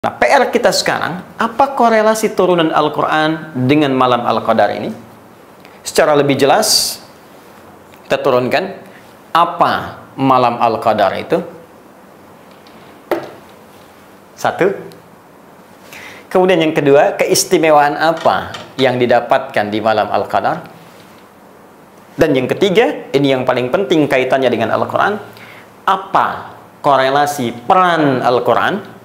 Nah, PR kita sekarang, apa korelasi turunan Al-Quran dengan malam Al-Qadar ini? Secara lebih jelas, kita turunkan apa malam Al-Qadar itu. Satu. Kemudian yang kedua, keistimewaan apa yang didapatkan di malam Al-Qadar. Dan yang ketiga, ini yang paling penting kaitannya dengan Al-Quran, apa korelasi peran Al-Quran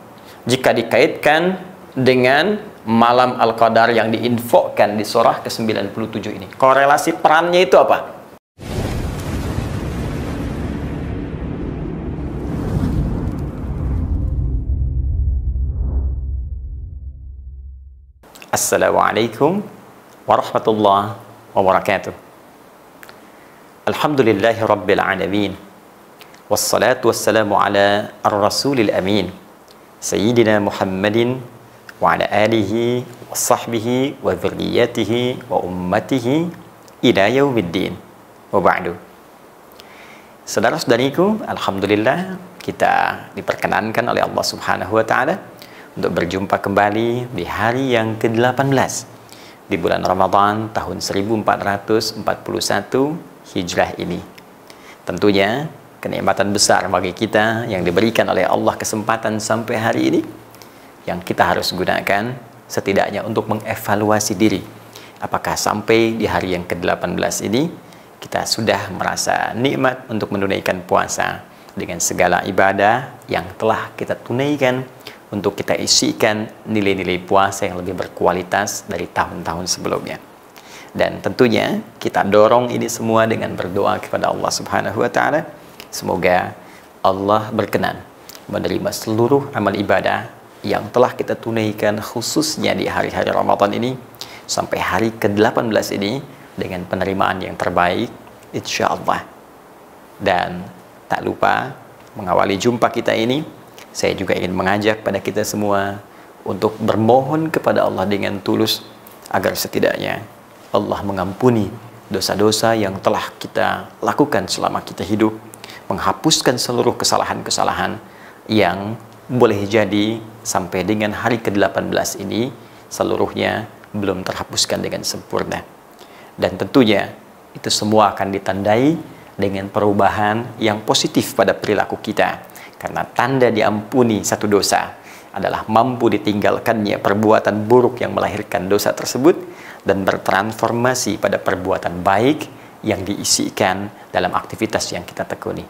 jika dikaitkan dengan malam Al-Qadar yang diinfokan di surah ke-97 ini. Korelasi perannya itu apa? Assalamualaikum warahmatullahi wabarakatuh. Alhamdulillahi rabbil alamin. Wassalatu wassalamu ala ar-rasulil amin. Sayyidina Muhammadin wa ala alihi wa sahbihi wa dzurriyyatihi wa ummatihi ila yaumiddin. Wa ba'du. Saudara-saudariku, alhamdulillah kita diperkenankan oleh Allah Subhanahu wa taala untuk berjumpa kembali di hari yang ke-18 di bulan Ramadan tahun 1441 Hijrah ini. Tentunya kenikmatan besar bagi kita yang diberikan oleh Allah kesempatan sampai hari ini, yang kita harus gunakan setidaknya untuk mengevaluasi diri. Apakah sampai di hari yang ke-18 ini kita sudah merasa nikmat untuk menunaikan puasa dengan segala ibadah yang telah kita tunaikan, untuk kita isikan nilai-nilai puasa yang lebih berkualitas dari tahun-tahun sebelumnya. Dan tentunya kita dorong ini semua dengan berdoa kepada Allah Subhanahu wa taala. Semoga Allah berkenan menerima seluruh amal ibadah yang telah kita tunaikan khususnya di hari-hari Ramadan ini sampai hari ke-18 ini dengan penerimaan yang terbaik insyaallah. Dan tak lupa mengawali jumpa kita ini, saya juga ingin mengajak pada kita semua untuk bermohon kepada Allah dengan tulus agar setidaknya Allah mengampuni dosa-dosa yang telah kita lakukan selama kita hidup, menghapuskan seluruh kesalahan-kesalahan yang boleh jadi sampai dengan hari ke-18 ini seluruhnya belum terhapuskan dengan sempurna. Dan tentunya itu semua akan ditandai dengan perubahan yang positif pada perilaku kita, karena tanda diampuni satu dosa adalah mampu ditinggalkannya perbuatan buruk yang melahirkan dosa tersebut dan bertransformasi pada perbuatan baik yang diisikan dalam aktivitas yang kita tekuni.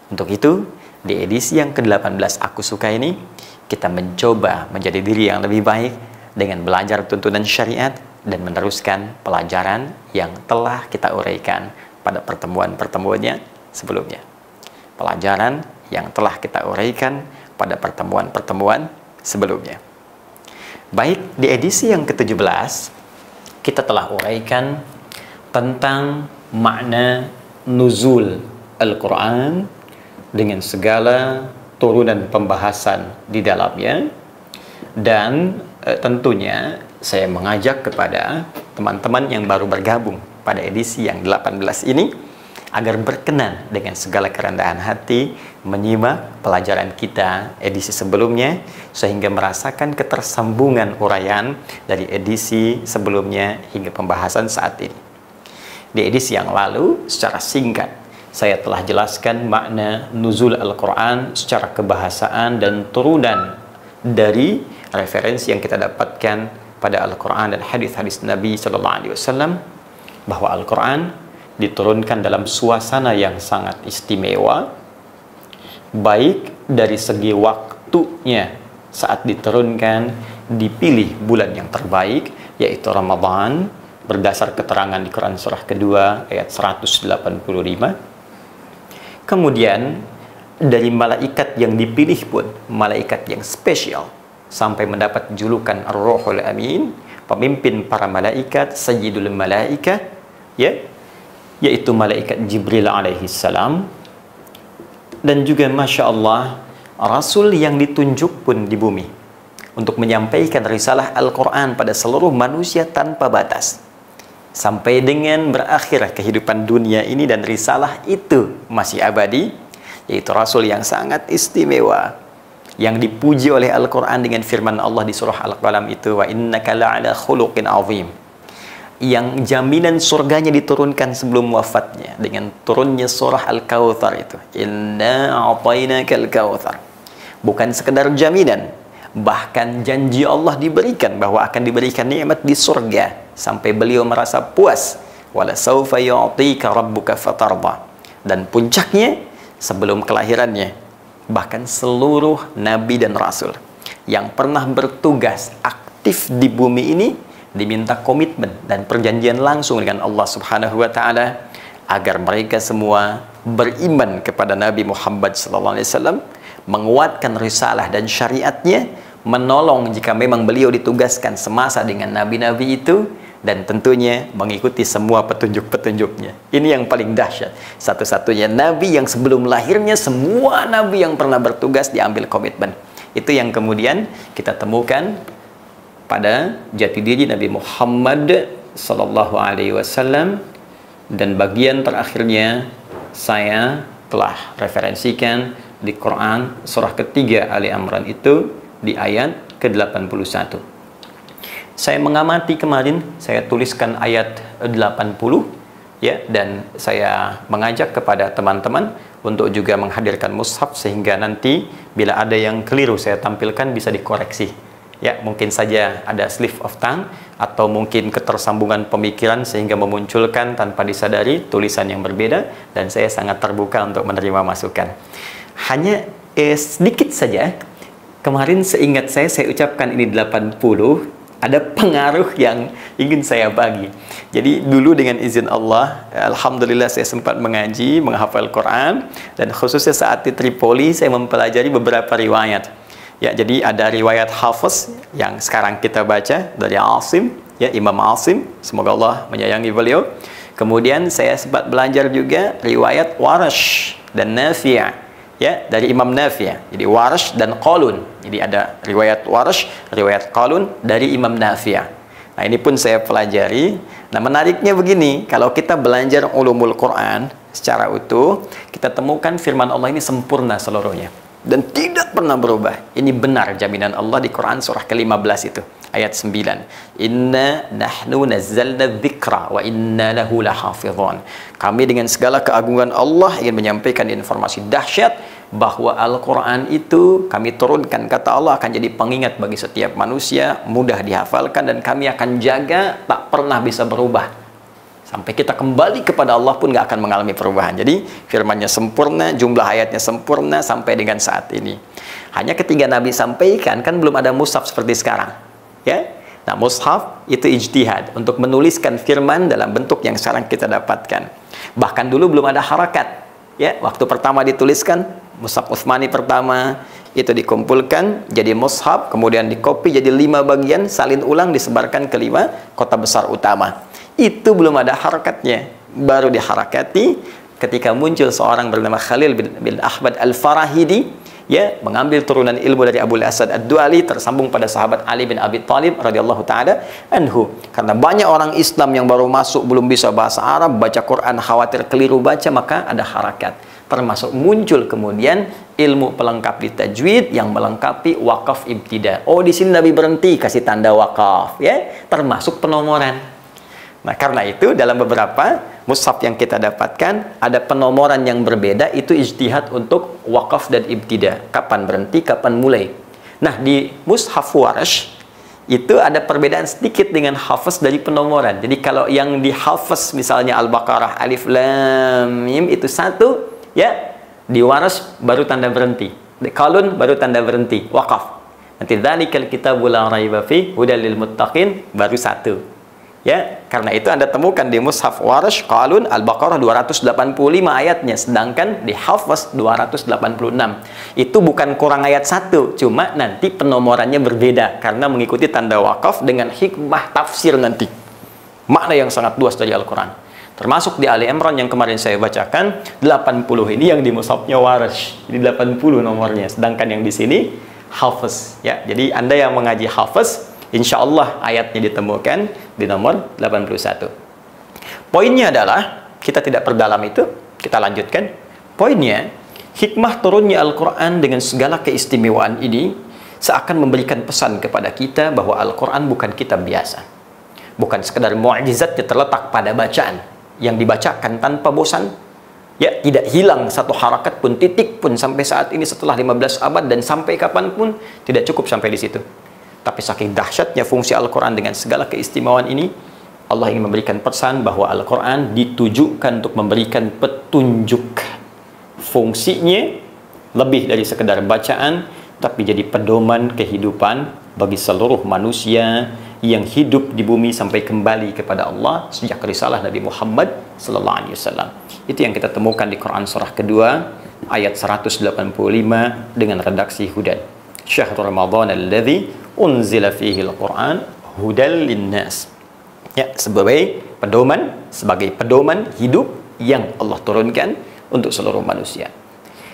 Untuk itu, di edisi yang ke-18 Aku Suka ini, kita mencoba menjadi diri yang lebih baik dengan belajar tuntunan syariat dan meneruskan pelajaran yang telah kita uraikan pada pertemuan-pertemuannya sebelumnya. Pelajaran yang telah kita uraikan pada pertemuan-pertemuan sebelumnya. Baik, di edisi yang ke-17, kita telah uraikan tentang makna nuzul Al-Quran dengan segala turunan pembahasan di dalamnya. Dan tentunya saya mengajak kepada teman-teman yang baru bergabung pada edisi yang 18 ini agar berkenan dengan segala kerendahan hati menyimak pelajaran kita edisi sebelumnya, sehingga merasakan ketersambungan uraian dari edisi sebelumnya hingga pembahasan saat ini. Di edisi yang lalu, secara singkat, saya telah jelaskan makna nuzul Al-Quran secara kebahasaan dan turunan dari referensi yang kita dapatkan pada Al-Quran dan hadis-hadis Nabi SAW, bahwa Al-Quran diturunkan dalam suasana yang sangat istimewa, baik dari segi waktunya saat diturunkan, dipilih bulan yang terbaik yaitu Ramadan berdasar keterangan di Quran surah kedua ayat 185. Kemudian dari malaikat yang dipilih pun malaikat yang spesial sampai mendapat julukan Ar-Ruhul Amin, pemimpin para malaikat, Sayyidul Malaikat, yaitu malaikat Jibril alaihi salam. Dan juga Masya Allah, Rasul yang ditunjuk pun di bumi untuk menyampaikan risalah Al-Quran pada seluruh manusia tanpa batas sampai dengan berakhir kehidupan dunia ini, dan risalah itu masih abadi, yaitu Rasul yang sangat istimewa, yang dipuji oleh Al-Quran dengan firman Allah di surah Al-Qalam itu, wa innaka la'ala khuluqin azim, yang jaminan surganya diturunkan sebelum wafatnya dengan turunnya surah Al-Kautsar itu, inna a'tainakal kautsar. Bukan sekedar jaminan, bahkan janji Allah diberikan bahwa akan diberikan nikmat di surga sampai beliau merasa puas, wala saufa yu'tika rabbuka fatarda. Dan puncaknya sebelum kelahirannya, bahkan seluruh nabi dan rasul yang pernah bertugas aktif di bumi ini diminta komitmen dan perjanjian langsung dengan Allah Subhanahu wa taala agar mereka semua beriman kepada Nabi Muhammad SAW, menguatkan risalah dan syariatnya, menolong jika memang beliau ditugaskan semasa dengan nabi-nabi itu, dan tentunya mengikuti semua petunjuk-petunjuknya. Ini yang paling dahsyat. Satu-satunya nabi yang sebelum lahirnya semua nabi yang pernah bertugas diambil komitmen. Itu yang kemudian kita temukan pada jati diri Nabi Muhammad sallallahu alaihi wasallam, dan bagian terakhirnya saya telah referensikan di Quran surah ketiga Ali Imran itu di ayat ke-81. Saya mengamati kemarin, saya tuliskan ayat 80 ya, dan saya mengajak kepada teman-teman untuk juga menghadirkan mushaf sehingga nanti bila ada yang keliru saya tampilkan bisa dikoreksi. Ya, mungkin saja ada slip of tongue atau mungkin ketersambungan pemikiran sehingga memunculkan tanpa disadari tulisan yang berbeda, dan saya sangat terbuka untuk menerima masukan. Hanya sedikit saja, kemarin seingat saya ucapkan ini 80, ada pengaruh yang ingin saya bagi. Jadi dulu dengan izin Allah, alhamdulillah saya sempat mengaji, menghafal Quran, dan khususnya saat di Tripoli saya mempelajari beberapa riwayat. Ya, jadi ada riwayat Hafiz yang sekarang kita baca dari Asim, ya, Imam Asim, semoga Allah menyayangi beliau. Kemudian saya sempat belajar juga riwayat Warash dan Nafi', ya, dari Imam Nafi'. Jadi Warash dan Qalun. Jadi ada riwayat Warash, riwayat Qalun dari Imam Nafi'. Nah, ini pun saya pelajari. Nah, menariknya begini, kalau kita belajar ulumul Quran secara utuh, kita temukan firman Allah ini sempurna seluruhnya dan tidak pernah berubah. Ini benar jaminan Allah di Quran surah ke-15 itu, ayat 9. Inna nahnu nazzalna dzikra wa inna lahu lahafizun. Kami dengan segala keagungan Allah ingin menyampaikan informasi dahsyat bahwa Al-Quran itu kami turunkan, kata Allah, akan jadi pengingat bagi setiap manusia, mudah dihafalkan, dan kami akan jaga, tak pernah bisa berubah. Sampai kita kembali kepada Allah pun nggak akan mengalami perubahan. Jadi firmannya sempurna, jumlah ayatnya sempurna sampai dengan saat ini. Hanya ketika Nabi sampaikan, kan belum ada mushaf seperti sekarang, ya. Nah, mushaf itu ijtihad untuk menuliskan firman dalam bentuk yang sekarang kita dapatkan. Bahkan dulu belum ada harakat, ya. Waktu pertama dituliskan, mushaf Utsmani pertama itu dikumpulkan jadi mushaf, kemudian dikopi jadi 5 bagian, salin ulang, disebarkan ke 5 kota besar utama. Itu belum ada harakatnya, baru diharakati ketika muncul seorang bernama Khalil bin Ahmad Al-Farahidi, ya, mengambil turunan ilmu dari Abu Asad Ad-Duali, tersambung pada sahabat Ali bin Abi Thalib radhiyallahu taala anhu. Karena banyak orang Islam yang baru masuk belum bisa bahasa Arab, baca Quran khawatir keliru baca, maka ada harakat. Termasuk muncul kemudian ilmu pelengkap di tajwid yang melengkapi wakaf ibtida. Oh, di sini Nabi berhenti, kasih tanda wakaf, ya, termasuk penomoran. Nah, karena itu dalam beberapa mushaf yang kita dapatkan ada penomoran yang berbeda, itu ijtihad untuk wakaf dan ibtida. Kapan berhenti, kapan mulai. Nah, di mushaf Warash itu ada perbedaan sedikit dengan Hafiz dari penomoran. Jadi kalau yang di Hafiz misalnya Al-Baqarah Alif Lam Mim itu 1, ya, di Warash baru tanda berhenti. Di Qalun baru tanda berhenti, wakaf. Nanti dzalikal kitabul la raiba fi hudal lil muttaqin baru 1. Ya, karena itu Anda temukan di mushaf Warash, Qalun, Al-Baqarah 285 ayatnya, sedangkan di Hafiz 286. Itu bukan kurang ayat 1, cuma nanti penomorannya berbeda karena mengikuti tanda wakaf dengan hikmah tafsir nanti. Makna yang sangat luas dari Al-Quran. Termasuk di Ali Imran yang kemarin saya bacakan, 80 ini yang di mushafnya Warash. Jadi 80 nomornya, sedangkan yang di sini Hafiz, ya. Jadi Anda yang mengaji Hafiz, insya Allah ayatnya ditemukan di nomor 81. Poinnya adalah, kita tidak perdalam itu, kita lanjutkan. Poinnya, Hikmah turunnya Al-Quran dengan segala keistimewaan ini seakan memberikan pesan kepada kita bahwa Al-Quran bukan kitab biasa. Bukan sekadar mu'jizatnya terletak pada bacaan yang dibacakan tanpa bosan. Ya, tidak hilang satu harakat pun, titik pun sampai saat ini setelah 15 abad dan sampai kapanpun tidak cukup sampai di situ. Tapi saking dahsyatnya fungsi Al-Quran dengan segala keistimewaan ini, Allah ingin memberikan pesan bahwa Al-Quran ditujukan untuk memberikan petunjuk. Fungsinya lebih dari sekedar bacaan, tapi jadi pedoman kehidupan bagi seluruh manusia yang hidup di bumi sampai kembali kepada Allah sejak risalah Nabi Muhammad sallallahu alaihi wasallam. Itu yang kita temukan di Quran surah kedua ayat 185 dengan redaksi hudan. Syahrul Ramadan alladzi unzila fihi al-Quran hudal linnas. Ya, sebagai pedoman hidup yang Allah turunkan untuk seluruh manusia.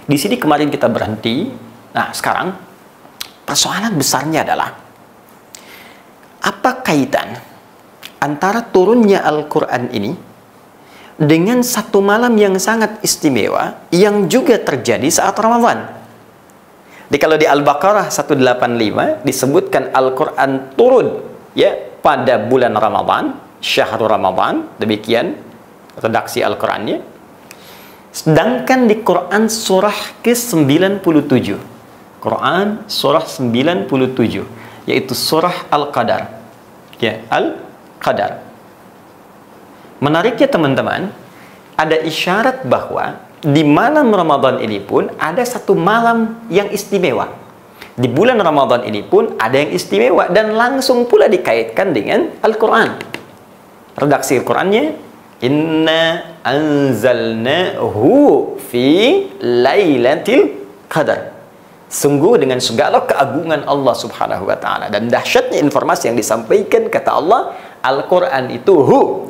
Di sini kemarin kita berhenti. Nah, sekarang persoalan besarnya adalah apa kaitan antara turunnya Al-Quran ini dengan satu malam yang sangat istimewa yang juga terjadi saat Ramadan. Jadi kalau di Al-Baqarah 185 disebutkan Al-Quran turun ya pada bulan Ramadan, syahrul Ramadan, demikian redaksi Al-Qurannya. Sedangkan di Quran surah ke-97, Quran surah 97, yaitu surah Al-Qadar. Ya, Al-Qadar. Menariknya teman-teman, ada isyarat bahwa di malam Ramadan ini pun ada satu malam yang istimewa. Di bulan Ramadan ini pun ada yang istimewa dan langsung pula dikaitkan dengan Al-Quran. Redaksi Al-Qurannya, inna anzalnahu fi lailatul qadar. Sungguh dengan segala keagungan Allah Subhanahu wa taala dan dahsyatnya informasi yang disampaikan, kata Allah, Al-Quran itu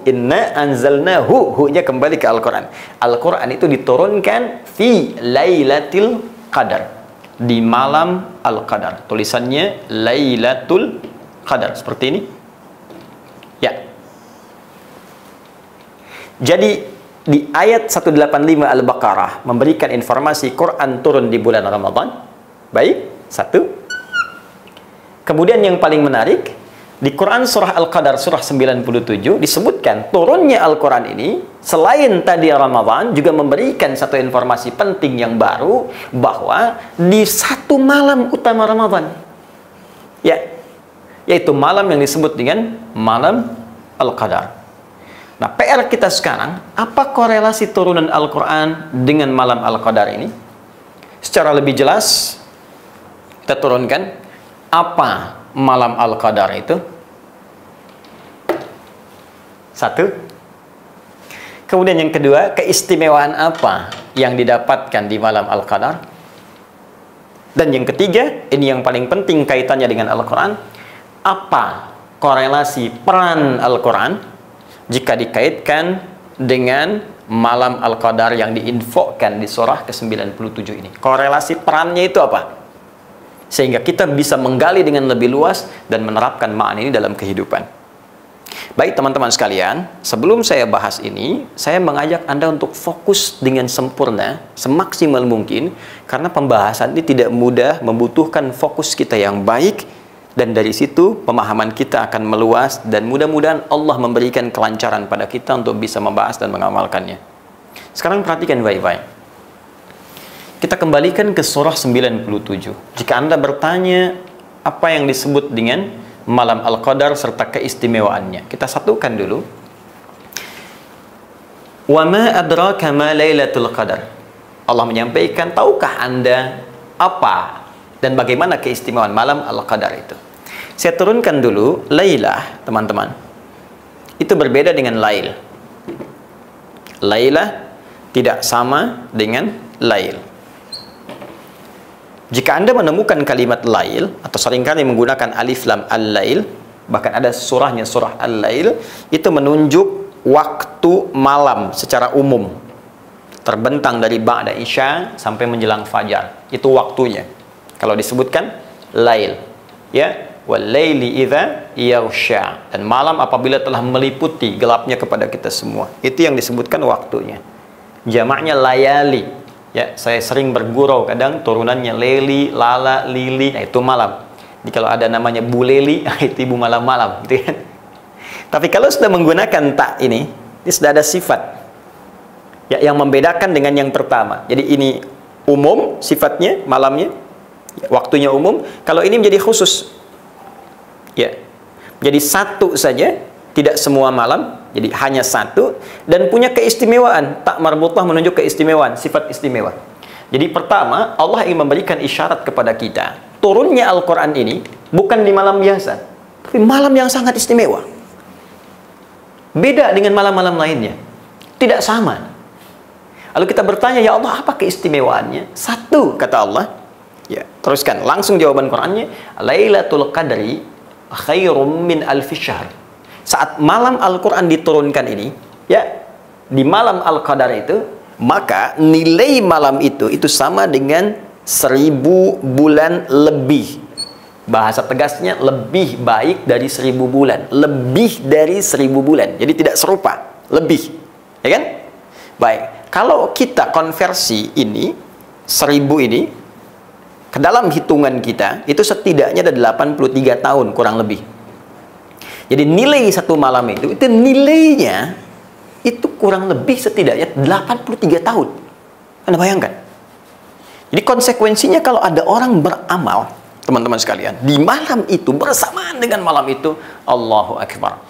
inna anzalnahu, hu-nya kembali ke Al-Quran. Al-Quran itu diturunkan fi lailatul qadar, di malam Al-Qadar. Tulisannya Lailatul Qadar seperti ini. Ya. Jadi di ayat 185 Al-Baqarah memberikan informasi Quran turun di bulan Ramadan. Baik, satu. Kemudian yang paling menarik, di Quran surah Al-Qadar surah 97 disebutkan turunnya Al-Quran ini selain tadi Ramadan juga memberikan satu informasi penting yang baru, bahwa di satu malam utama Ramadan, ya, yaitu malam yang disebut dengan malam Al-Qadar. Nah, PR kita sekarang, apa korelasi turunan Al-Quran dengan malam Al-Qadar ini? Secara lebih jelas kita turunkan apa malam Al-Qadar itu. Satu. Kemudian yang kedua, keistimewaan apa yang didapatkan di malam Al-Qadar? Dan yang ketiga, ini yang paling penting kaitannya dengan Al-Quran, apa korelasi peran Al-Quran jika dikaitkan dengan malam Al-Qadar yang diinfokan di surah ke-97 ini? Korelasi perannya itu apa? Sehingga kita bisa menggali dengan lebih luas dan menerapkan makna ini dalam kehidupan. Baik teman-teman sekalian, sebelum saya bahas ini, saya mengajak Anda untuk fokus dengan sempurna, semaksimal mungkin, karena pembahasan ini tidak mudah, membutuhkan fokus kita yang baik, dan dari situ pemahaman kita akan meluas, dan mudah-mudahan Allah memberikan kelancaran pada kita untuk bisa membahas dan mengamalkannya. Sekarang perhatikan baik-baik. Kita kembalikan ke surah 97. Jika Anda bertanya apa yang disebut dengan malam Al-Qadar serta keistimewaannya, kita satukan dulu. Wa ma adraka ma lailatul qadar. Allah menyampaikan, tahukah Anda apa dan bagaimana keistimewaan malam Al-Qadar itu? Saya turunkan dulu Lailah, teman-teman. Itu berbeda dengan Lail. Lailah tidak sama dengan Lail. Jika Anda menemukan kalimat Lail, atau seringkali menggunakan alif lam al-lail, bahkan ada surahnya surah al-lail, itu menunjuk waktu malam secara umum, terbentang dari ba'da isya sampai menjelang fajar. Itu waktunya kalau disebutkan lail, ya, wal laili idza yaghsha, dan malam apabila telah meliputi gelapnya kepada kita semua. Itu yang disebutkan waktunya. Jamaknya layali, Ya, saya sering bergurau, kadang turunannya Leli, Lala, Lili, nah itu malam. Jadi kalau ada namanya Bu Leli, itu ibu malam-malam, gitu kan. Tapi kalau sudah menggunakan tak ini sudah ada sifat ya, yang membedakan dengan yang pertama. Jadi ini umum sifatnya, malamnya, waktunya umum. Kalau ini menjadi khusus, ya, jadi satu saja, tidak semua malam. Jadi hanya satu dan punya keistimewaan. Tak marbutah menunjuk keistimewaan, sifat istimewa. Jadi pertama, Allah ingin memberikan isyarat kepada kita. Turunnya Al-Quran ini bukan di malam biasa, tapi malam yang sangat istimewa. Beda dengan malam-malam lainnya. Tidak sama. Lalu kita bertanya, ya Allah, apa keistimewaannya? Satu, kata Allah. Ya, teruskan. Langsung jawaban Qurannya. Lailatul Qadri khairum min alfi syahr. Saat malam Al-Quran diturunkan ini, ya, di malam Al-Qadar itu, maka nilai malam itu sama dengan 1000 bulan lebih. Bahasa tegasnya lebih baik dari 1000 bulan. Lebih dari 1000 bulan. Jadi tidak serupa. Lebih. Ya kan? Baik. Kalau kita konversi ini, 1000 ini, ke dalam hitungan kita, itu setidaknya ada 83 tahun kurang lebih. Jadi nilai satu malam itu nilainya itu kurang lebih setidaknya 83 tahun. Anda bayangkan? Jadi konsekuensinya kalau ada orang beramal, teman-teman sekalian, di malam itu bersamaan dengan malam itu, Allahu Akbar.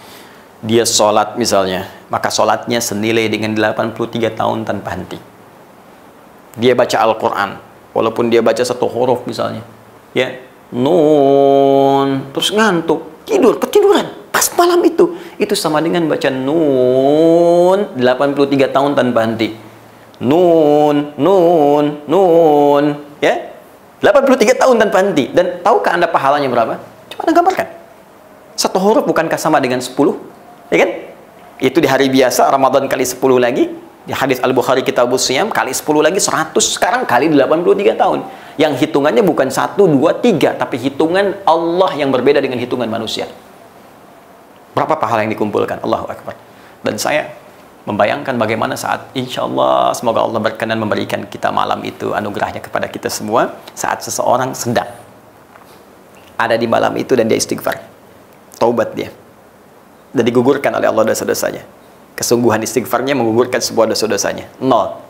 Dia sholat misalnya, maka sholatnya senilai dengan 83 tahun tanpa henti. Dia baca Al-Quran, walaupun dia baca satu huruf misalnya, ya, nun, terus ngantuk, ketiduran. Pas malam itu sama dengan baca nun 83 tahun tanpa henti. Nun, ya. 83 tahun tanpa henti. Dan tahukah Anda pahalanya berapa? Coba Anda gambarkan. Satu huruf bukankah sama dengan 10? Ya kan? Itu di hari biasa, Ramadan kali 10 lagi. Di hadis Al-Bukhari Kitabus Shiyam kali 10 lagi 100, sekarang kali 83 tahun. Yang hitungannya bukan 1, 2, 3, tapi hitungan Allah yang berbeda dengan hitungan manusia. Berapa pahala yang dikumpulkan? Allahu Akbar. Dan saya membayangkan bagaimana saat insya Allah, semoga Allah berkenan memberikan kita malam itu, anugerahnya kepada kita semua, saat seseorang sedang ada di malam itu dan dia istighfar, taubat dia, dan digugurkan oleh Allah dosa-dosanya. Kesungguhan istighfarnya menggugurkan sebuah dosa-dosanya. 0.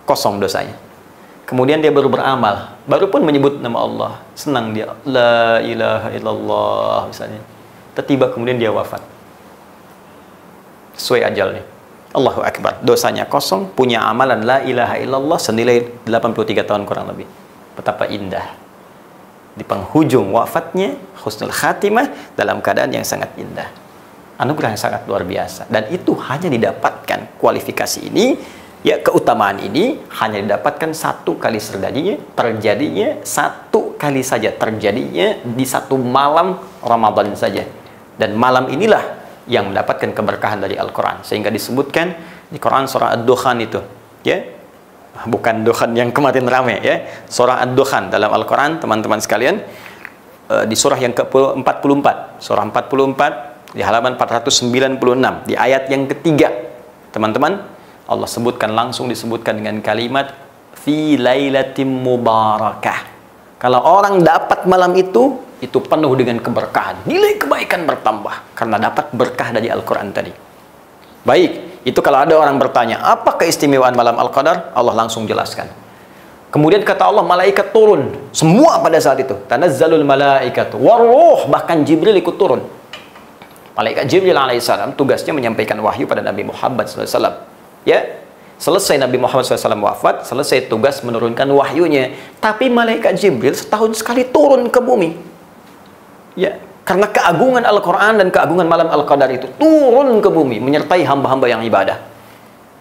Kosong dosanya. Kemudian dia baru beramal, baru pun menyebut nama Allah, senang dia, la ilaha illallah misalnya. Tiba kemudian dia wafat sesuai ajalnya. Allahu Akbar. Dosanya kosong, punya amalan la ilaha illallah senilai 83 tahun kurang lebih. Betapa indah. Di penghujung wafatnya, husnul khatimah, dalam keadaan yang sangat indah. Anugerah yang sangat luar biasa. Dan itu hanya didapatkan, kualifikasi ini, ya, keutamaan ini hanya didapatkan satu kali terjadinya satu kali saja, terjadinya di satu malam Ramadan saja. Dan malam inilah yang mendapatkan keberkahan dari Al-Quran. Sehingga disebutkan di Quran surah Ad-Dukhan itu, ya, bukan Dukhan yang kemarin ramai, ya, surah Ad-Dukhan dalam Al-Quran, teman-teman sekalian, di surah yang ke-44, surah 44 di halaman 496, di ayat yang ketiga, teman-teman, Allah sebutkan, langsung disebutkan dengan kalimat fi lailatim mubarakah. Kalau orang dapat malam itu penuh dengan keberkahan, nilai kebaikan bertambah karena dapat berkah dari Al-Quran tadi. Baik, itu kalau ada orang bertanya, apa keistimewaan malam Al-Qadar? Allah langsung jelaskan. Kemudian kata Allah, malaikat turun, semua pada saat itu. Tanazzalul malaikat waruh, bahkan Jibril ikut turun. Malaikat Jibril alaihissalam tugasnya menyampaikan wahyu pada Nabi Muhammad SAW. Ya, selesai Nabi Muhammad SAW wafat, selesai tugas menurunkan wahyunya. Tapi malaikat Jibril setahun sekali turun ke bumi. Ya, karena keagungan Al-Quran dan keagungan malam Al-Qadar itu turun ke bumi menyertai hamba-hamba yang ibadah.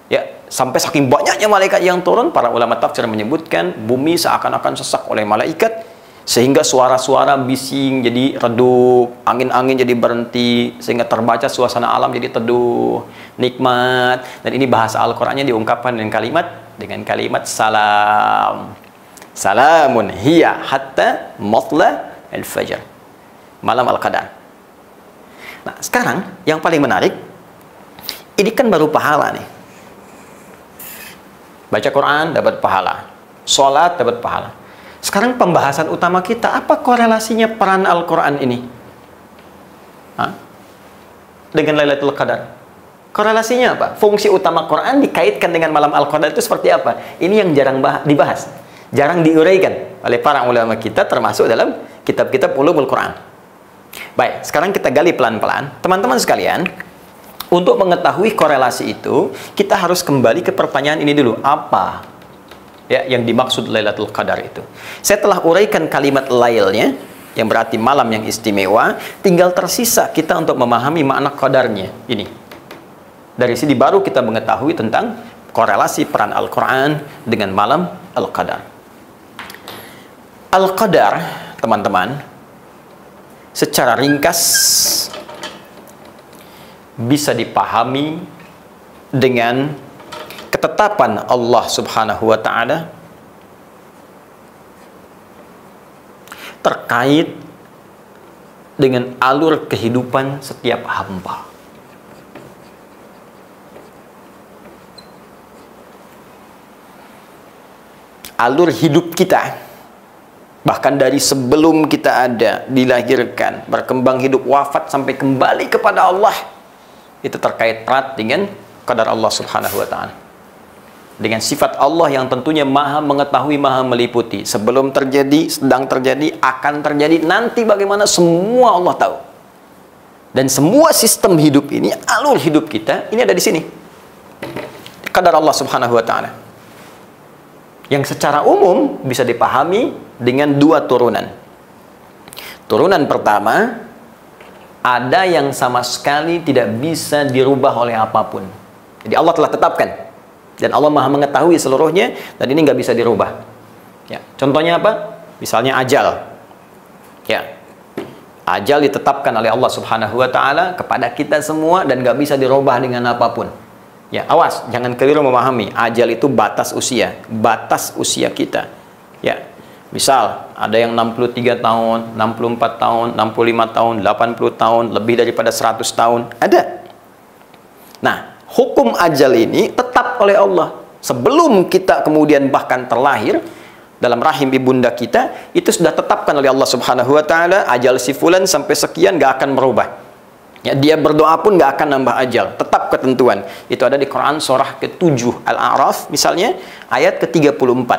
Ya, sampai saking banyaknya malaikat yang turun, para ulama tafsir menyebutkan bumi seakan-akan sesak oleh malaikat, sehingga suara-suara bising jadi redup, angin-angin jadi berhenti, sehingga terbaca suasana alam jadi teduh, nikmat. Dan ini bahasa Al-Qur'annya diungkapkan dengan kalimat salam. Salamun hiya hatta matla al-fajr. Malam Al-Qadar. Nah, sekarang yang paling menarik, ini kan baru pahala nih. Baca Quran dapat pahala, sholat dapat pahala. Sekarang pembahasan utama kita, apa korelasinya peran Al-Quran ini dengan Lailatul Qadar? Korelasinya apa? Fungsi utama Quran dikaitkan dengan malam Al-Qadar itu seperti apa? Ini yang jarang dibahas, jarang diuraikan oleh para ulama kita, termasuk dalam kitab-kitab ulumul Quran. Baik, sekarang kita gali pelan-pelan. Teman-teman sekalian, untuk mengetahui korelasi itu, kita harus kembali ke pertanyaan ini dulu. Apa ya yang dimaksud Lailatul Qadar itu? Saya telah uraikan kalimat lailnya, yang berarti malam yang istimewa. Tinggal tersisa kita untuk memahami makna qadarnya ini. Dari sini baru kita mengetahui tentang korelasi peran Al-Quran dengan malam Al-Qadar. Al-Qadar, teman-teman, secara ringkas bisa dipahami dengan ketetapan Allah Subhanahu wa Ta'ala terkait dengan alur kehidupan setiap hamba. Alur hidup kita, bahkan dari sebelum kita ada, dilahirkan, berkembang hidup, wafat, sampai kembali kepada Allah, itu terkait erat dengan qadar Allah Subhanahu wa Ta'ala, dengan sifat Allah yang tentunya maha mengetahui, maha meliputi. Sebelum terjadi, sedang terjadi, akan terjadi, nanti bagaimana, semua Allah tahu. Dan semua sistem hidup ini, alur hidup kita, ini ada di sini, qadar Allah Subhanahu wa Ta'ala, yang secara umum bisa dipahami dengan dua turunan. Turunan pertama, ada yang sama sekali tidak bisa dirubah oleh apapun. Jadi Allah telah tetapkan, dan Allah maha mengetahui seluruhnya, dan ini nggak bisa dirubah. Ya, contohnya apa? Misalnya ajal. Ya, ajal ditetapkan oleh Allah Subhanahu wa Ta'ala kepada kita semua, dan nggak bisa dirubah dengan apapun. Ya, awas, jangan keliru memahami. Ajal itu batas usia kita. Ya, misal ada yang 63 tahun, 64 tahun, 65 tahun, 80 tahun, lebih daripada 100 tahun, ada. Nah, hukum ajal ini tetap oleh Allah. Sebelum kita kemudian bahkan terlahir dalam rahim ibunda kita, itu sudah tetapkan oleh Allah Subhanahu wa Ta'ala, ajal si fulan sampai sekian gak akan merubah. Ya, dia berdoa pun gak akan nambah ajal, tetap ketentuan. Itu ada di Quran surah ke-7 Al-A'raf misalnya, ayat ke-34.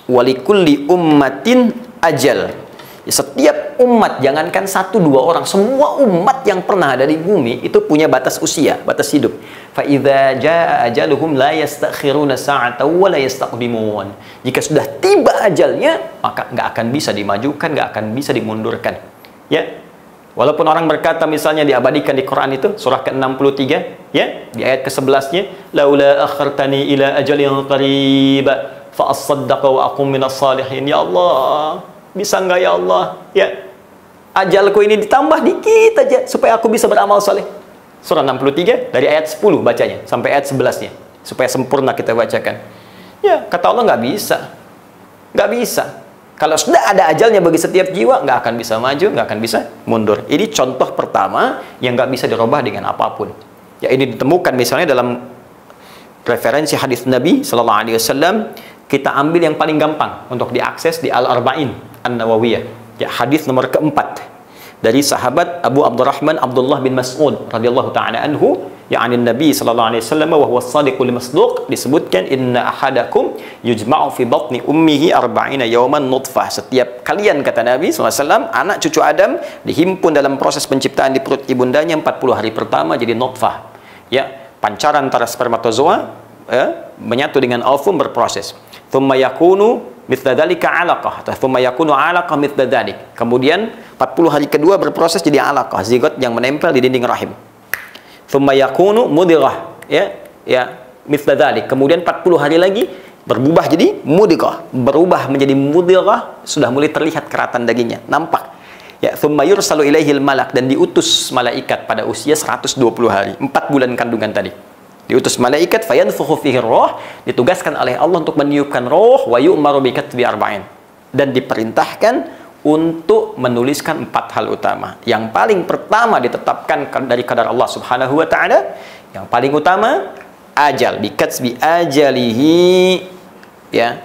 Walikulli ummatin ajal. Ya, setiap umat, jangankan 1-2 orang, semua umat yang pernah ada di bumi itu punya batas usia, batas hidup. Fa idza jaa ajaluhum la yastakhiruna sa'atan wa la yastaqdimun. Jika sudah tiba ajalnya, maka nggak akan bisa dimajukan, nggak akan bisa dimundurkan. Ya. Walaupun orang berkata, misalnya diabadikan di Quran itu surah ke-63 ya, di ayat ke-11-nya, laula akhartani ila ajalin qarib fa asaddaqa wa aqum minas salihin. Ya Allah, bisa enggak ya Allah, ya, ajalku ini ditambah dikit aja supaya aku bisa beramal saleh. Surah 63 dari ayat 10 bacanya sampai ayat 11-nya, supaya sempurna kita bacakan. Ya, kata Allah nggak bisa. Nggak bisa. Kalau sudah ada ajalnya bagi setiap jiwa, nggak akan bisa maju, nggak akan bisa mundur. Ini contoh pertama yang nggak bisa dirubah dengan apapun. Ya, ini ditemukan misalnya dalam referensi hadis Nabi Sallallahu Alaihi Wasallam. Kita ambil yang paling gampang untuk diakses di Al-Arba'in An-Nawawiyah. Ya, hadis nomor keempat dari sahabat Abu Abdurrahman Abdullah bin Mas'ud radhiyallahu taala anhu, ya'anin Nabi sallallahu alaihi wasallam wa huwa as-sadiqul masduq, disebutkan inna ahadakum yujma'u fi batni ummihi 40 yawman nutfah. Setiap kalian, kata Nabi sallallahu alaihi wasallam, anak cucu Adam dihimpun dalam proses penciptaan di perut ibundanya 40 hari pertama jadi nutfah. Ya, pancaran antara spermatozoa menyatu dengan ovum berproses. Thumma yakunu mithla dzalika 'alaqah, thumma yakunu 'alaqah mithla dzalik. Kemudian 40 hari kedua berproses jadi 'alaqah, zigot yang menempel di dinding rahim. Thumma yakunu mudghah, ya mithla dzalik. Kemudian 40 hari lagi berubah jadi mudghah, berubah menjadi mudghah, sudah mulai terlihat keratan dagingnya, nampak. Ya, thumma yursalu ilaihil malak, dan diutus malaikat pada usia 120 hari, 4 bulan kandungan tadi. Diutus malaikat, fayanfukhu fihi roh, ditugaskan oleh Allah untuk meniupkan roh, wa yu'maru bi katbi arba'in, dan diperintahkan untuk menuliskan 4 hal utama. Yang paling pertama ditetapkan dari qadar Allah Subhanahu wa Ta'ala, yang paling utama ajal, bikatsbi ajalihi, ya,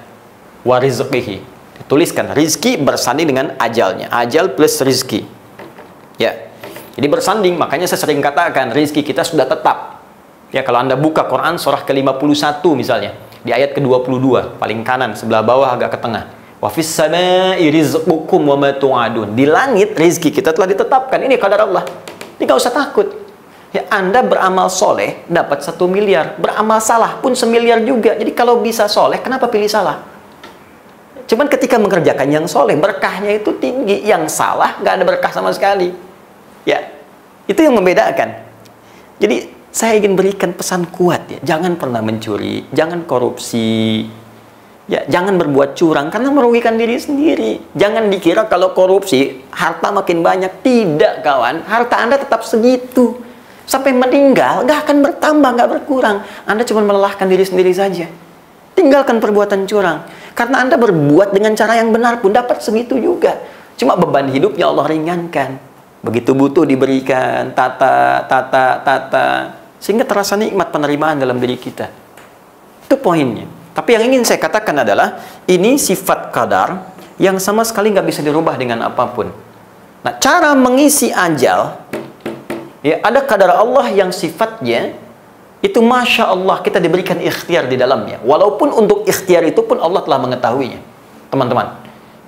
wa rizqihi. Dituliskan rizki bersanding dengan ajalnya. Ajal plus rizki. Ya. Jadi bersanding, makanya saya sering katakan rizki kita sudah tetap. Ya, kalau Anda buka Quran surah ke-51 misalnya, di ayat ke-22, paling kanan sebelah bawah agak ke tengah. Wa fis samai rizqukum wa ma tu'adun. Di langit rizki kita telah ditetapkan. Ini qadar Allah. Ini enggak usah takut. Ya, Anda beramal soleh dapat 1 miliar, beramal salah pun 1 miliar juga. Jadi kalau bisa soleh, kenapa pilih salah? Cuman ketika mengerjakan yang soleh, berkahnya itu tinggi. Yang salah, nggak ada berkah sama sekali. Ya, itu yang membedakan. Jadi, saya ingin berikan pesan kuat ya. Jangan pernah mencuri, jangan korupsi, ya, jangan berbuat curang, karena merugikan diri sendiri. Jangan dikira kalau korupsi, harta makin banyak. Tidak, kawan. Harta Anda tetap segitu. Sampai meninggal, nggak akan bertambah, nggak berkurang. Anda cuma melelahkan diri sendiri saja. Tinggalkan perbuatan curang. Karena Anda berbuat dengan cara yang benar pun dapat segitu juga. Cuma beban hidupnya Allah ringankan. Begitu butuh diberikan, tata. Sehingga terasa nikmat penerimaan dalam diri kita. Itu poinnya. Tapi yang ingin saya katakan adalah, ini sifat qadar yang sama sekali nggak bisa dirubah dengan apapun. Nah, cara mengisi ajal, ya, ada qadar Allah yang sifatnya itu Masya Allah kita diberikan ikhtiar di dalamnya. Walaupun untuk ikhtiar itu pun Allah telah mengetahuinya. Teman-teman.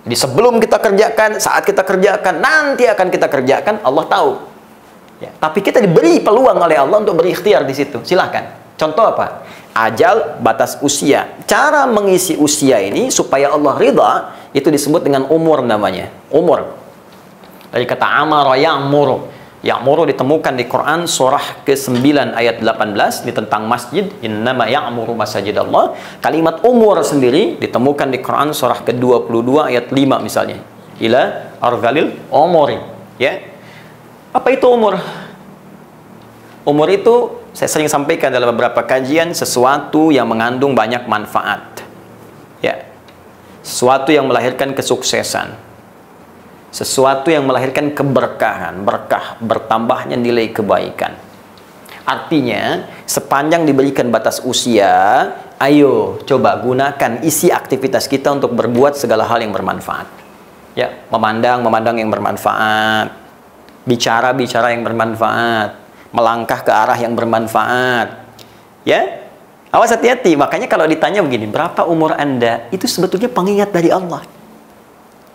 Jadi sebelum kita kerjakan, saat kita kerjakan, nanti akan kita kerjakan, Allah tahu. Ya, tapi kita diberi peluang oleh Allah untuk berikhtiar di situ. Silahkan. Contoh apa? Ajal, batas usia. Cara mengisi usia ini supaya Allah ridha, itu disebut dengan umur namanya. Umur. Dari kata amara ya'muru. Ya'muru ditemukan di Quran surah ke-9 ayat 18 di tentang masjid, innama ya'muru masajidallah. Kalimat umur sendiri ditemukan di Quran surah ke-22 ayat 5 misalnya. Ila arzalil umuri, ya. Apa itu umur? Umur itu saya sering sampaikan dalam beberapa kajian, sesuatu yang mengandung banyak manfaat. Ya. Sesuatu yang melahirkan kesuksesan. Sesuatu yang melahirkan keberkahan, berkah, bertambahnya nilai kebaikan. Artinya, sepanjang diberikan batas usia, ayo coba gunakan isi aktivitas kita untuk berbuat segala hal yang bermanfaat. Ya, memandang yang bermanfaat, bicara yang bermanfaat, melangkah ke arah yang bermanfaat. Ya, awas hati-hati. Makanya kalau ditanya begini, berapa umur Anda? Itu sebetulnya pengingat dari Allah.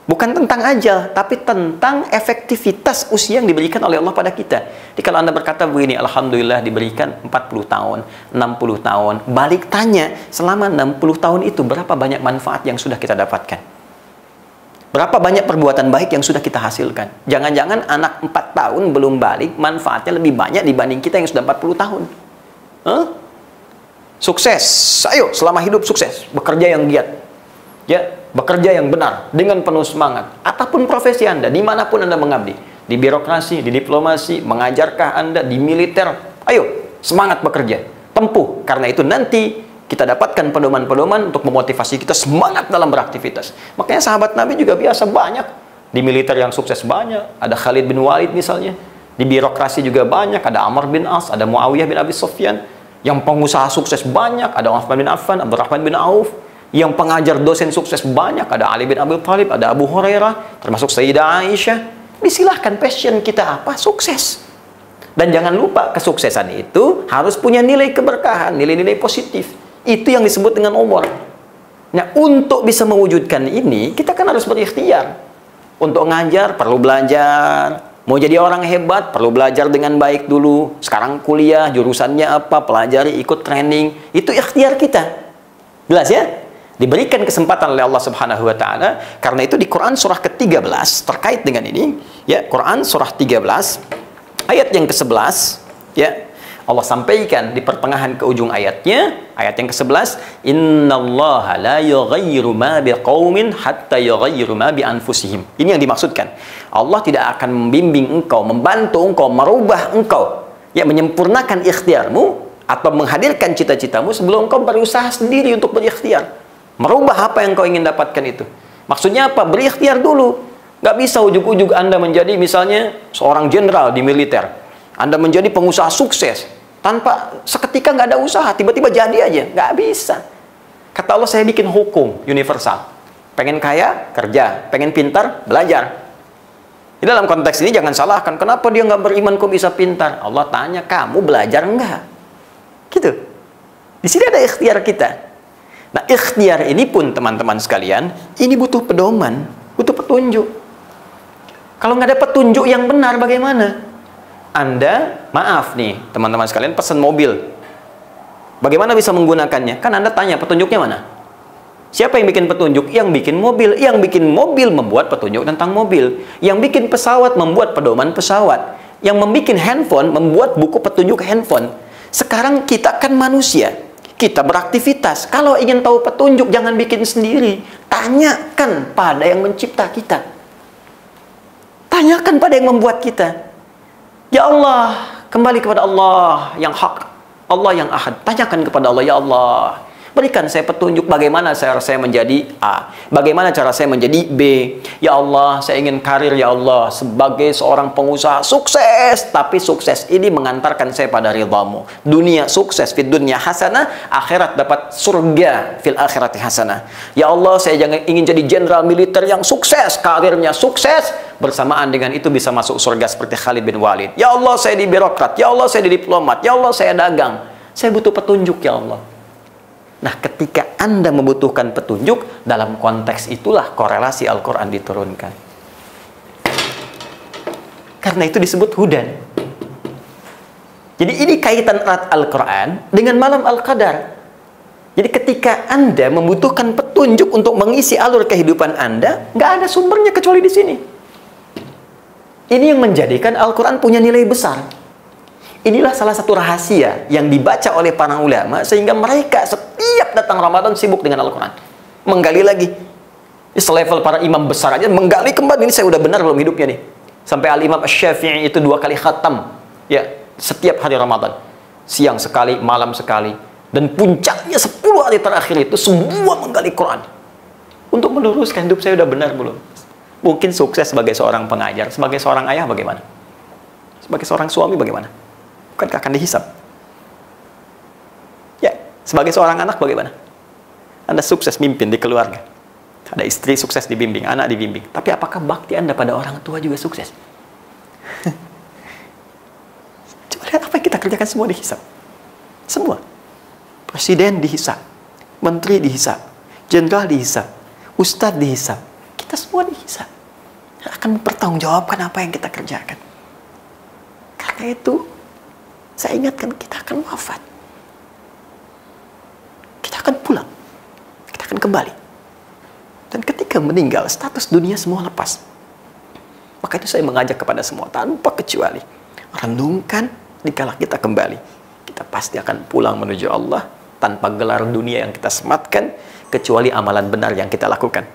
Bukan tentang ajal, tapi tentang efektivitas usia yang diberikan oleh Allah pada kita. Jadi kalau Anda berkata begini, Alhamdulillah diberikan 40 tahun, 60 tahun. Balik tanya, selama 60 tahun itu berapa banyak manfaat yang sudah kita dapatkan? Berapa banyak perbuatan baik yang sudah kita hasilkan? Jangan-jangan anak 4 tahun belum balik, manfaatnya lebih banyak dibanding kita yang sudah 40 tahun. Sukses, ayo selama hidup sukses, bekerja yang giat. Ya, bekerja yang benar, dengan penuh semangat. Apapun profesi Anda, dimanapun Anda mengabdi. Di birokrasi, di diplomasi, mengajarkah Anda, di militer. Ayo, semangat bekerja. Tempuh, karena itu nanti kita dapatkan pedoman-pedoman untuk memotivasi kita semangat dalam beraktivitas. Makanya sahabat Nabi juga biasa banyak. Di militer yang sukses banyak. Ada Khalid bin Walid misalnya. Di birokrasi juga banyak. Ada Amr bin As, ada Muawiyah bin Abi Sufyan. Yang pengusaha sukses banyak. Ada Uthman bin Affan, Abdurrahman bin Auf. Yang pengajar dosen sukses banyak, ada Ali bin Abi Thalib, ada Abu Hurairah, termasuk Sayyidah Aisyah. Disilahkan passion kita apa? Sukses. Dan jangan lupa kesuksesan itu harus punya nilai keberkahan, nilai-nilai positif. Itu yang disebut dengan umur. Nah, untuk bisa mewujudkan ini, kita kan harus berikhtiar. Untuk ngajar, perlu belajar. Mau jadi orang hebat, perlu belajar dengan baik dulu. Sekarang kuliah, jurusannya apa, pelajari, ikut training. Itu ikhtiar kita. Jelas ya? Diberikan kesempatan oleh Allah Subhanahu wa taala. Karena itu di Quran surah ke-13 terkait dengan ini, ya, Quran surah 13 ayat yang ke-11, ya. Allah sampaikan di pertengahan ke ujung ayatnya, ayat yang ke-11, innallaha la yughayyiru ma biqaumin hatta yughayyiru ma bi anfusihim. Ini yang dimaksudkan. Allah tidak akan membimbing engkau, membantu engkau, merubah engkau, ya, menyempurnakan ikhtiarmu atau menghadirkan cita-citamu sebelum engkau berusaha sendiri untuk berikhtiar. Merubah apa yang kau ingin dapatkan itu. Maksudnya apa? Berikhtiar dulu. Nggak bisa ujuk-ujuk Anda menjadi misalnya seorang jenderal di militer. Anda menjadi pengusaha sukses. Tanpa seketika nggak ada usaha, tiba-tiba jadi aja. Nggak bisa. Kata Allah, saya bikin hukum universal. Pengen kaya, kerja. Pengen pintar, belajar. Di dalam konteks ini jangan salahkan, kenapa dia nggak beriman kok bisa pintar? Allah tanya, kamu belajar nggak? Gitu. Di sini ada ikhtiar kita. Nah, ikhtiar ini pun teman-teman sekalian, ini butuh pedoman, butuh petunjuk. Kalau nggak ada petunjuk yang benar, bagaimana? Anda, maaf nih, teman-teman sekalian, pesan mobil. Bagaimana bisa menggunakannya? Kan Anda tanya, petunjuknya mana? Siapa yang bikin petunjuk? Yang bikin mobil. Yang bikin mobil membuat petunjuk tentang mobil. Yang bikin pesawat membuat pedoman pesawat. Yang membuat handphone membuat buku petunjuk handphone. Sekarang kita kan manusia. Kita beraktivitas. Kalau ingin tahu petunjuk, jangan bikin sendiri. Tanyakan pada yang mencipta kita. Tanyakan pada yang membuat kita. Ya Allah, kembali kepada Allah yang hak, Allah yang ahad. Tanyakan kepada Allah, ya Allah, berikan saya petunjuk bagaimana cara saya menjadi A, bagaimana cara saya menjadi B. Ya Allah, saya ingin karir, ya Allah, sebagai seorang pengusaha sukses, tapi sukses ini mengantarkan saya pada ridhamu. Dunia sukses, fid dunya hasanah, akhirat dapat surga, fil akhirati hasanah. Ya Allah, saya ingin jadi jenderal militer yang sukses, karirnya sukses, bersamaan dengan itu bisa masuk surga seperti Khalid bin Walid. Ya Allah, saya di birokrat. Ya Allah, saya di diplomat. Ya Allah, saya dagang. Saya butuh petunjuk, ya Allah. Nah, ketika Anda membutuhkan petunjuk, dalam konteks itulah korelasi Al-Quran diturunkan. Karena itu disebut hudan. Jadi ini kaitan erat Al-Quran dengan malam Al-Qadar. Jadi ketika Anda membutuhkan petunjuk untuk mengisi alur kehidupan Anda, nggak ada sumbernya kecuali di sini. Ini yang menjadikan Al-Quran punya nilai besar. Inilah salah satu rahasia yang dibaca oleh para ulama, sehingga mereka setiap datang Ramadan sibuk dengan Al-Quran. Menggali lagi. Selevel para imam besar aja, menggali kembali, ini saya udah benar belum hidupnya nih. Sampai Al-Imam Asy-Syafi'i itu 2 kali khatam. Ya, setiap hari Ramadan. Siang sekali, malam sekali. Dan puncaknya 10 hari terakhir itu semua menggali Quran. Untuk meluruskan hidup saya udah benar belum? Mungkin sukses sebagai seorang pengajar, sebagai seorang ayah bagaimana? Sebagai seorang suami bagaimana? Bukankah akan dihisab? Ya, sebagai seorang anak bagaimana? Anda sukses mimpin di keluarga. Ada istri sukses dibimbing, anak dibimbing. Tapi apakah bakti Anda pada orang tua juga sukses? Coba lihat apa yang kita kerjakan, semua dihisab. Semua. Presiden dihisab, menteri dihisab, jenderal dihisab, ustadz dihisab. Kita semua dihisab. Akan mempertanggungjawabkan apa yang kita kerjakan. Karena itu, saya ingatkan, kita akan wafat. Kita akan pulang. Kita akan kembali. Dan ketika meninggal, status dunia semua lepas. Maka itu saya mengajak kepada semua, tanpa kecuali, renungkan dikala kita kembali. Kita pasti akan pulang menuju Allah, tanpa gelar dunia yang kita sematkan, kecuali amalan benar yang kita lakukan.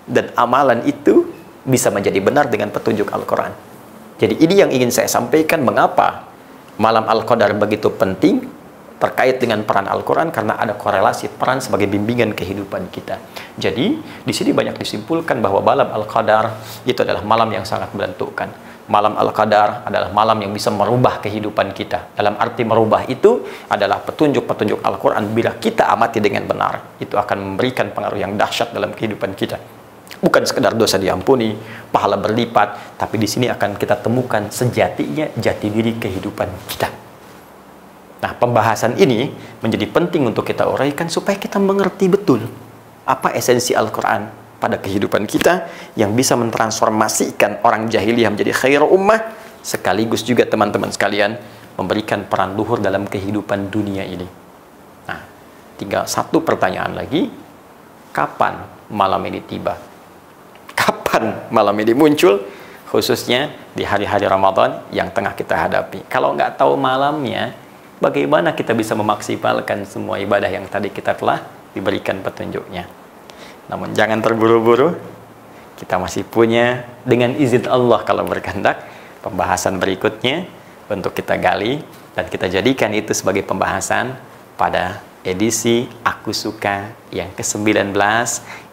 Dan amalan itu bisa menjadi benar dengan petunjuk Al-Quran. Jadi ini yang ingin saya sampaikan, mengapa malam Al-Qadar begitu penting terkait dengan peran Al-Quran, karena ada korelasi peran sebagai bimbingan kehidupan kita. Jadi di sini banyak disimpulkan bahwa malam Al-Qadar itu adalah malam yang sangat menentukan. Malam Al-Qadar adalah malam yang bisa merubah kehidupan kita. Dalam arti merubah itu adalah petunjuk-petunjuk Al-Quran. Bila kita amati dengan benar, itu akan memberikan pengaruh yang dahsyat dalam kehidupan kita. Bukan sekedar dosa diampuni, pahala berlipat, tapi di sini akan kita temukan sejatinya jati diri kehidupan kita. Nah, pembahasan ini menjadi penting untuk kita uraikan supaya kita mengerti betul apa esensi Al-Quran pada kehidupan kita yang bisa mentransformasikan orang jahiliyah menjadi khairu ummah, sekaligus juga teman-teman sekalian memberikan peran luhur dalam kehidupan dunia ini. Nah, tinggal satu pertanyaan lagi, kapan malam ini tiba? Kapan malam ini muncul? Khususnya di hari-hari Ramadan yang tengah kita hadapi. Kalau nggak tahu malamnya, bagaimana kita bisa memaksimalkan semua ibadah yang tadi kita telah diberikan petunjuknya? Namun jangan terburu-buru. Kita masih punya, dengan izin Allah kalau berkehendak, pembahasan berikutnya untuk kita gali dan kita jadikan itu sebagai pembahasan pada edisi Aku Suka yang ke-19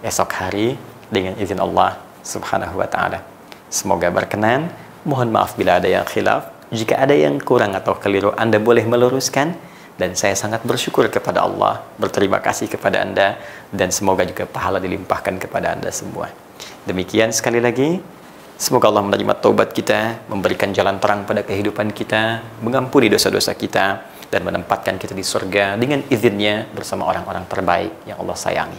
esok hari dengan izin Allah Subhanahu wa ta'ala. Semoga berkenan. Mohon maaf bila ada yang khilaf. Jika ada yang kurang atau keliru, Anda boleh meluruskan, dan saya sangat bersyukur kepada Allah, berterima kasih kepada Anda, dan semoga juga pahala dilimpahkan kepada Anda semua. Demikian sekali lagi, semoga Allah menerima taubat kita, memberikan jalan terang pada kehidupan kita, mengampuni dosa-dosa kita, dan menempatkan kita di surga dengan izinnya bersama orang-orang terbaik yang Allah sayangi.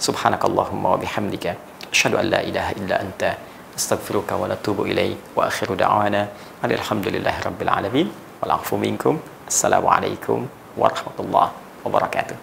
Subhanakallahumma wa bihamdika, asyhadu an la ilaha illa anta, astaghfiruka wa atubu ilaik, wa akhiru da'wana alhamdulillahi rabbil alamin, wal 'afwu minkum. Assalamualaikum warahmatullahi wabarakatuh.